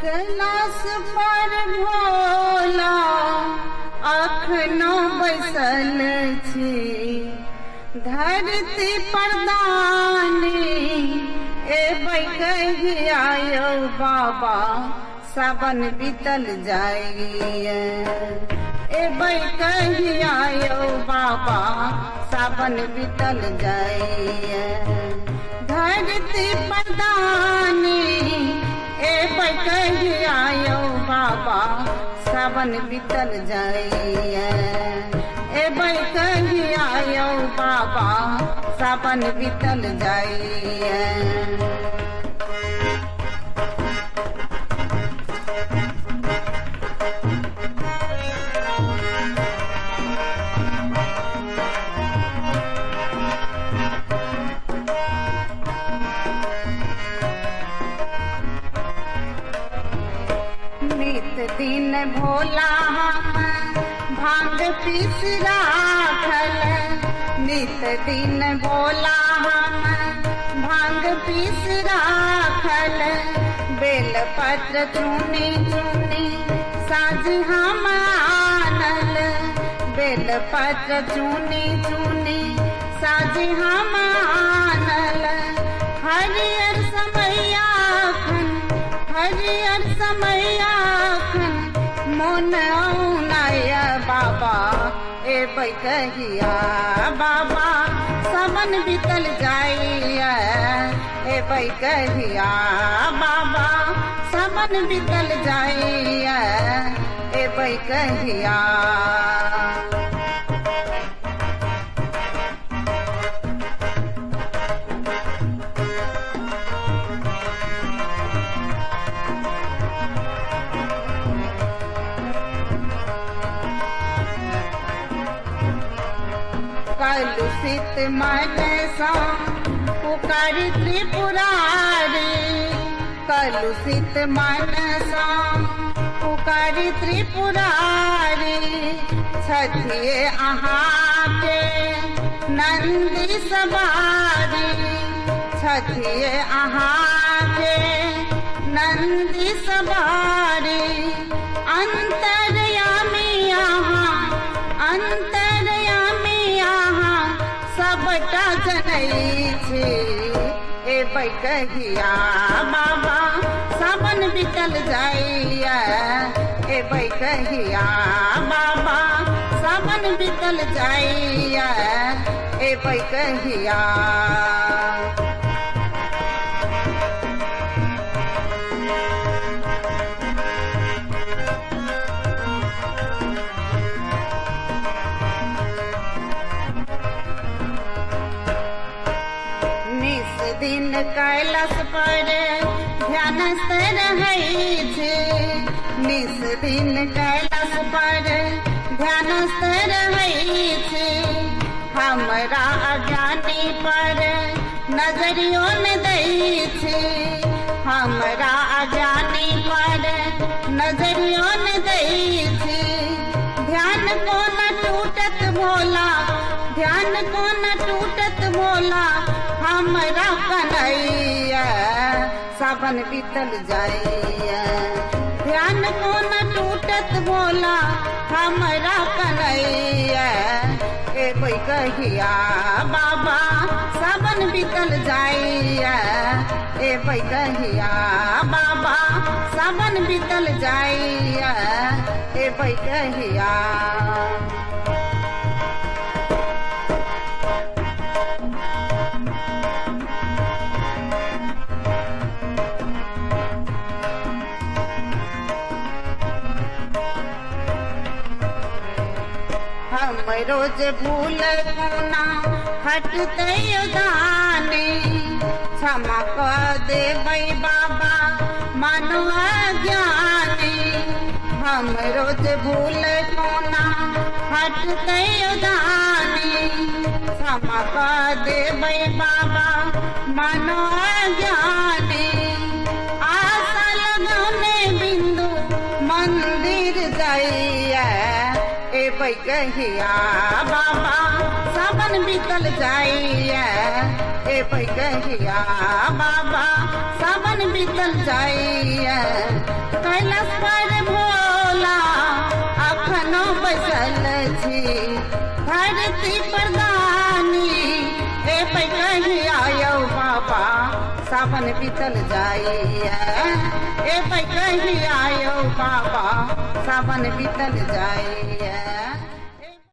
कैलाश पर भोला अखनो बैसल छी, धरती पर दानी एबै कहि आयो बाबा, सावन बीतल जाइए। एबै कहि आयो बाबा, सावन बीतल जाइए। धरती पर दानी एबै कहि आयो बाबा, सावन बीतल जाइए। एबै कहि आयो बाबा, सावन बीतल जाइए। नित दिन भोला हम भांग पीस राखल, नित दिन भोला हम भांग पीस राखल। बेल पत्र चुनी चुनी साँझ हम आनल, बेल पत्र चुनी चुनी साँझ हम आनल। हरियर समैया हरियर समैया मोन औनाय बाबा, एबै कहिया बाबा, सावन बीतल जाइए। एबै कहिया बाबा, सावन बीतल जाइए। एबै कहिया कलुषित मन सा पुकारी त्रिपुरारी, कलुषित मन सा पुकारी त्रिपुरारी। छठिए अहाँ के नंदी सवारी, छठिए अहाँ के नंदी सवारी। अंतर्यामी यहाँ अंतर्यामी सबटा जनै छी, एबै कहिया बाबा, सावन बीतल जाइए। एबै कहिया बाबा, सावन बीतल जाइए। एबै कहिया दिन कैलाश पर ध्यानस्थ रहै छी, निस दिन कैलाश पर ध्यानस्थ रहै छी। हमरा अज्ञानी पर नजरियो न दै छी, हमरा अज्ञानी पर नजरियो न दै छी। ध्यान को न टूटत भोला, ध्यान को न टूटत भोला, हमरा कन्हैया, सावन बीतल जाइए। ध्यान को न टूटत भोला, हमरा कन्हैया। एबै कहिया बाबा, सावन बीतल जाइए। एबै कहिया बाबा, सावन बीतल जाइए। एबै कहिया हम रोज भूल गुना हटते दानी, क्षमा कर देबै बाबा मानो अज्ञानी। हम रोज भूल गुना हटते दानी, क्षमा कर देबै बाबा मानो अज्ञानी। आशा लगौने बिंदु मंदिर जाइए। एबै कहिया बाबा, सावन बीतल जाइए। एबै कहिया बाबा, सावन बीतल जाइए। बसल छी धरती प्रदानी ए पे कहीं आयो बाबा सावन बीतल जाइए ए पे कहीं आयो बाबा सावन बीतल जाइए।